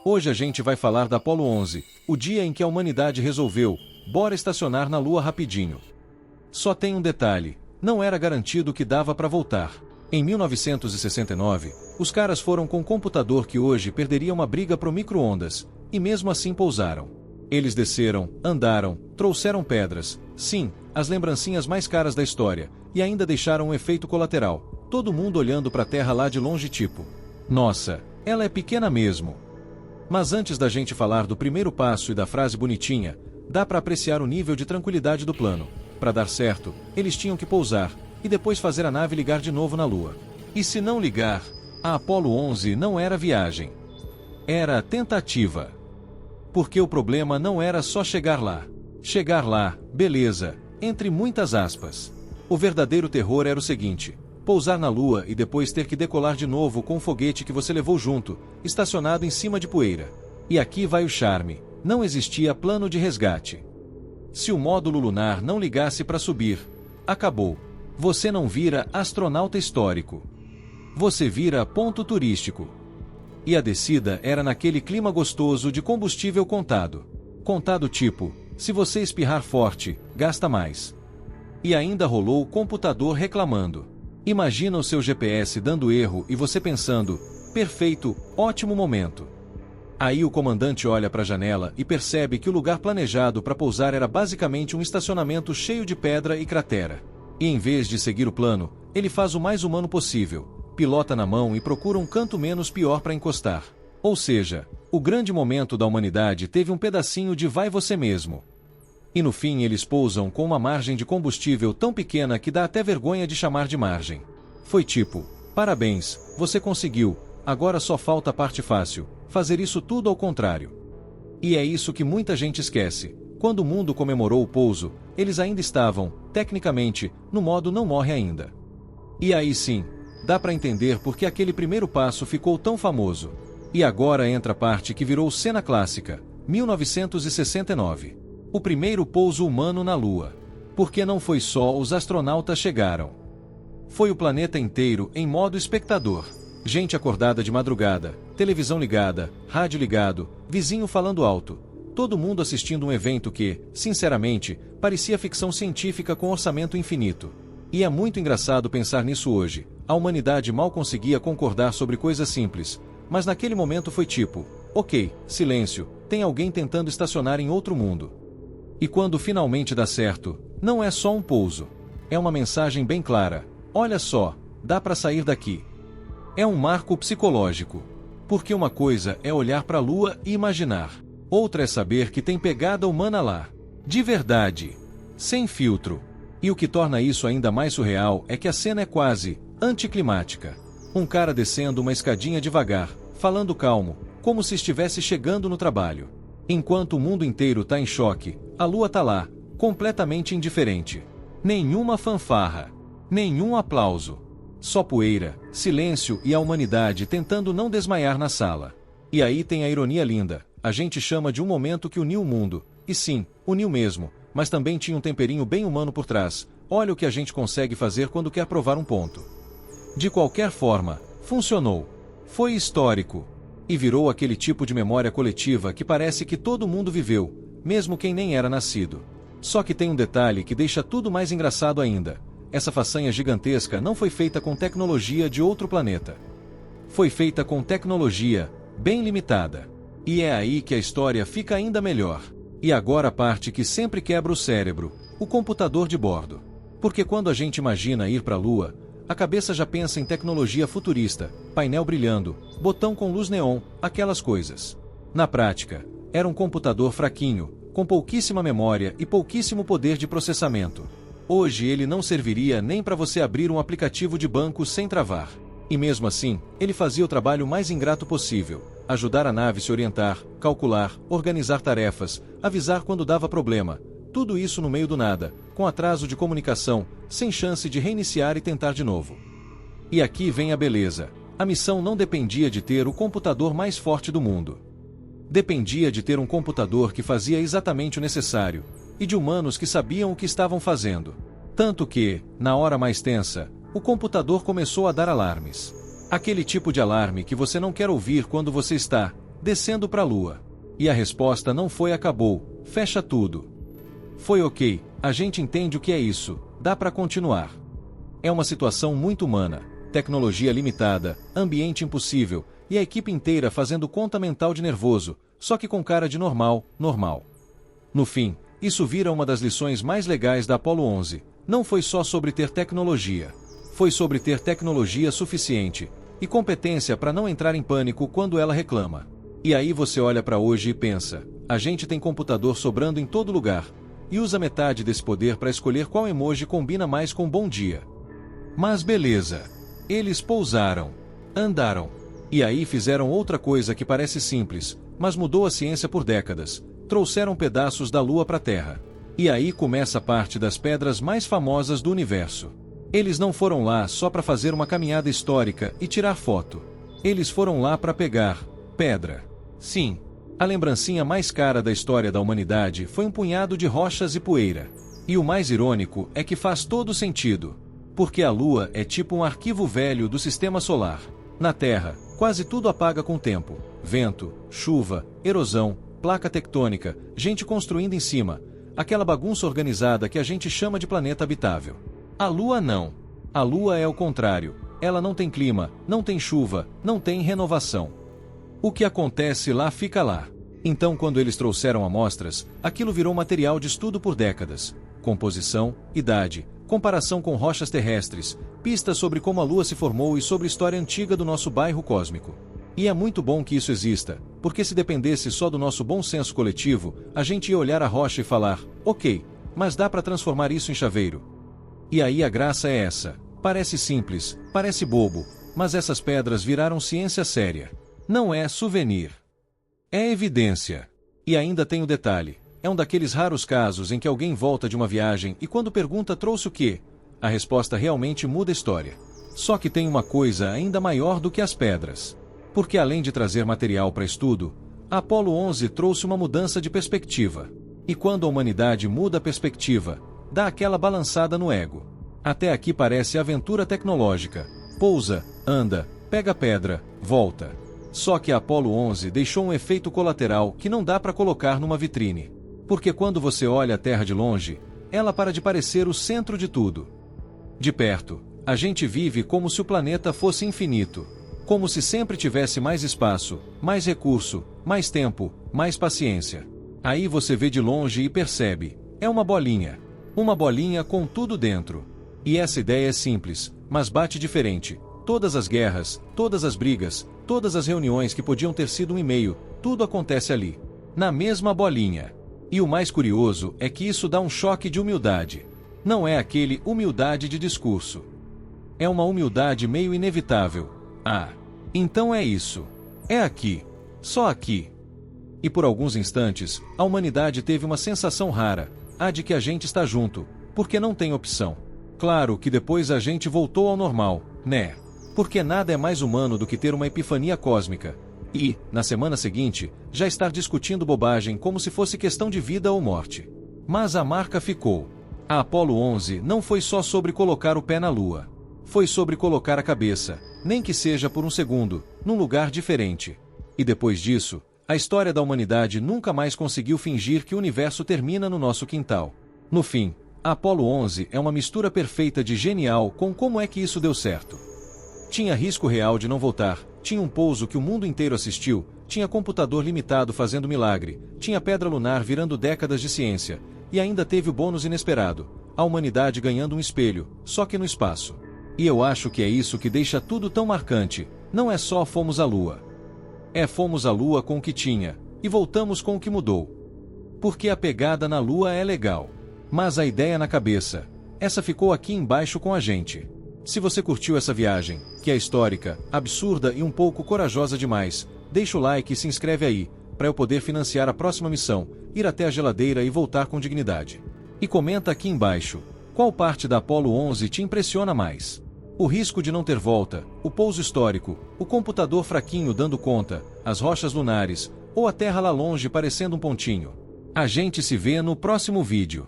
Hoje a gente vai falar da Apollo 11, o dia em que a humanidade resolveu, bora estacionar na Lua rapidinho. Só tem um detalhe, não era garantido que dava para voltar. Em 1969, os caras foram com um computador que hoje perderia uma briga pro micro-ondas, e mesmo assim pousaram. Eles desceram, andaram, trouxeram pedras, sim, as lembrancinhas mais caras da história, e ainda deixaram um efeito colateral, todo mundo olhando para a Terra lá de longe tipo, nossa, ela é pequena mesmo. Mas antes da gente falar do primeiro passo e da frase bonitinha, dá para apreciar o nível de tranquilidade do plano. Para dar certo, eles tinham que pousar, e depois fazer a nave ligar de novo na Lua. E se não ligar, a Apollo 11 não era viagem. Era tentativa. Porque o problema não era só chegar lá. Chegar lá, beleza, entre muitas aspas. O verdadeiro terror era o seguinte: pousar na Lua e depois ter que decolar de novo com o foguete que você levou junto, estacionado em cima de poeira. E aqui vai o charme, não existia plano de resgate. Se o módulo lunar não ligasse para subir, acabou. Você não vira astronauta histórico. Você vira ponto turístico. E a descida era naquele clima gostoso de combustível contado. Contado tipo, se você espirrar forte, gasta mais. E ainda rolou o computador reclamando. Imagina o seu GPS dando erro e você pensando, perfeito, ótimo momento. Aí o comandante olha para a janela e percebe que o lugar planejado para pousar era basicamente um estacionamento cheio de pedra e cratera. E em vez de seguir o plano, ele faz o mais humano possível, pilota na mão e procura um canto menos pior para encostar. Ou seja, o grande momento da humanidade teve um pedacinho de vai você mesmo. E no fim eles pousam com uma margem de combustível tão pequena que dá até vergonha de chamar de margem. Foi tipo, parabéns, você conseguiu, agora só falta a parte fácil, fazer isso tudo ao contrário. E é isso que muita gente esquece. Quando o mundo comemorou o pouso, eles ainda estavam, tecnicamente, no modo não morre ainda. E aí sim, dá para entender por que aquele primeiro passo ficou tão famoso. E agora entra a parte que virou cena clássica, 1969. O primeiro pouso humano na Lua. Porque não foi só os astronautas chegaram. Foi o planeta inteiro em modo espectador. Gente acordada de madrugada, televisão ligada, rádio ligado, vizinho falando alto. Todo mundo assistindo um evento que, sinceramente, parecia ficção científica com orçamento infinito. E é muito engraçado pensar nisso hoje. A humanidade mal conseguia concordar sobre coisas simples. Mas naquele momento foi tipo, ok, silêncio, tem alguém tentando estacionar em outro mundo. E quando finalmente dá certo, não é só um pouso. É uma mensagem bem clara. Olha só, dá para sair daqui. É um marco psicológico. Porque uma coisa é olhar para a Lua e imaginar. Outra é saber que tem pegada humana lá. De verdade. Sem filtro. E o que torna isso ainda mais surreal é que a cena é quase anticlimática. Um cara descendo uma escadinha devagar, falando calmo, como se estivesse chegando no trabalho. Enquanto o mundo inteiro tá em choque, a Lua tá lá, completamente indiferente. Nenhuma fanfarra. Nenhum aplauso. Só poeira, silêncio e a humanidade tentando não desmaiar na sala. E aí tem a ironia linda. A gente chama de um momento que uniu o mundo. E sim, uniu mesmo, mas também tinha um temperinho bem humano por trás. Olha o que a gente consegue fazer quando quer provar um ponto. De qualquer forma, funcionou. Foi histórico. E virou aquele tipo de memória coletiva que parece que todo mundo viveu, mesmo quem nem era nascido. Só que tem um detalhe que deixa tudo mais engraçado ainda. Essa façanha gigantesca não foi feita com tecnologia de outro planeta. Foi feita com tecnologia bem limitada. E é aí que a história fica ainda melhor. E agora a parte que sempre quebra o cérebro, o computador de bordo. Porque quando a gente imagina ir para a Lua, a cabeça já pensa em tecnologia futurista, painel brilhando, botão com luz neon, aquelas coisas. Na prática, era um computador fraquinho, com pouquíssima memória e pouquíssimo poder de processamento. Hoje ele não serviria nem para você abrir um aplicativo de banco sem travar. E mesmo assim, ele fazia o trabalho mais ingrato possível. Ajudar a nave a se orientar, calcular, organizar tarefas, avisar quando dava problema. Tudo isso no meio do nada, com atraso de comunicação, sem chance de reiniciar e tentar de novo. E aqui vem a beleza. A missão não dependia de ter o computador mais forte do mundo. Dependia de ter um computador que fazia exatamente o necessário, e de humanos que sabiam o que estavam fazendo. Tanto que, na hora mais tensa, o computador começou a dar alarmes. Aquele tipo de alarme que você não quer ouvir quando você está, descendo para a Lua. E a resposta não foi acabou, fecha tudo. Foi ok, a gente entende o que é isso, dá para continuar. É uma situação muito humana, tecnologia limitada, ambiente impossível, e a equipe inteira fazendo conta mental de nervoso, só que com cara de normal. No fim, isso vira uma das lições mais legais da Apollo 11, não foi só sobre ter tecnologia. Foi sobre ter tecnologia suficiente e competência para não entrar em pânico quando ela reclama. E aí você olha para hoje e pensa, a gente tem computador sobrando em todo lugar, e usa metade desse poder para escolher qual emoji combina mais com bom dia. Mas beleza. Eles pousaram, andaram, e aí fizeram outra coisa que parece simples, mas mudou a ciência por décadas. Trouxeram pedaços da Lua para a Terra. E aí começa a parte das pedras mais famosas do universo. Eles não foram lá só para fazer uma caminhada histórica e tirar foto. Eles foram lá para pegar pedra. Sim, a lembrancinha mais cara da história da humanidade foi um punhado de rochas e poeira. E o mais irônico é que faz todo sentido. Porque a Lua é tipo um arquivo velho do sistema solar. Na Terra, quase tudo apaga com o tempo. Vento, chuva, erosão, placa tectônica, gente construindo em cima. Aquela bagunça organizada que a gente chama de planeta habitável. A Lua não. A Lua é o contrário. Ela não tem clima, não tem chuva, não tem renovação. O que acontece lá fica lá. Então, quando eles trouxeram amostras, aquilo virou material de estudo por décadas. Composição, idade, comparação com rochas terrestres, pistas sobre como a Lua se formou e sobre a história antiga do nosso bairro cósmico. E é muito bom que isso exista, porque se dependesse só do nosso bom senso coletivo, a gente ia olhar a rocha e falar, ok, mas dá para transformar isso em chaveiro. E aí a graça é essa. Parece simples, parece bobo, mas essas pedras viraram ciência séria. Não é souvenir. É evidência. E ainda tem o detalhe. É um daqueles raros casos em que alguém volta de uma viagem e quando pergunta trouxe o quê? A resposta realmente muda a história. Só que tem uma coisa ainda maior do que as pedras. Porque além de trazer material para estudo, a Apollo 11 trouxe uma mudança de perspectiva. E quando a humanidade muda a perspectiva, dá aquela balançada no ego. Até aqui parece aventura tecnológica. Pousa, anda, pega pedra, volta. Só que a Apollo 11 deixou um efeito colateral que não dá para colocar numa vitrine. Porque quando você olha a Terra de longe, ela para de parecer o centro de tudo. De perto, a gente vive como se o planeta fosse infinito. Como se sempre tivesse mais espaço, mais recurso, mais tempo, mais paciência. Aí você vê de longe e percebe, é uma bolinha. Uma bolinha com tudo dentro. E essa ideia é simples, mas bate diferente. Todas as guerras, todas as brigas, todas as reuniões que podiam ter sido um e-mail, tudo acontece ali. Na mesma bolinha. E o mais curioso é que isso dá um choque de humildade. Não é aquele humildade de discurso. É uma humildade meio inevitável. Ah, então é isso. É aqui. Só aqui. E por alguns instantes, a humanidade teve uma sensação rara, a de que a gente está junto, porque não tem opção. Claro que depois a gente voltou ao normal, né? Porque nada é mais humano do que ter uma epifania cósmica. E, na semana seguinte, já estar discutindo bobagem como se fosse questão de vida ou morte. Mas a marca ficou. A Apollo 11 não foi só sobre colocar o pé na Lua. Foi sobre colocar a cabeça, nem que seja por um segundo, num lugar diferente. E depois disso, a história da humanidade nunca mais conseguiu fingir que o universo termina no nosso quintal. No fim, a Apollo 11 é uma mistura perfeita de genial com como é que isso deu certo. Tinha risco real de não voltar, tinha um pouso que o mundo inteiro assistiu, tinha computador limitado fazendo milagre, tinha pedra lunar virando décadas de ciência, e ainda teve o bônus inesperado, a humanidade ganhando um espelho, só que no espaço. E eu acho que é isso que deixa tudo tão marcante, não é só fomos à Lua. É fomos à Lua com o que tinha, e voltamos com o que mudou. Porque a pegada na Lua é legal. Mas a ideia na cabeça, essa ficou aqui embaixo com a gente. Se você curtiu essa viagem, que é histórica, absurda e um pouco corajosa demais, deixa o like e se inscreve aí, para eu poder financiar a próxima missão, ir até a geladeira e voltar com dignidade. E comenta aqui embaixo, qual parte da Apollo 11 te impressiona mais? O risco de não ter volta, o pouso histórico, o computador fraquinho dando conta, as rochas lunares, ou a Terra lá longe parecendo um pontinho. A gente se vê no próximo vídeo.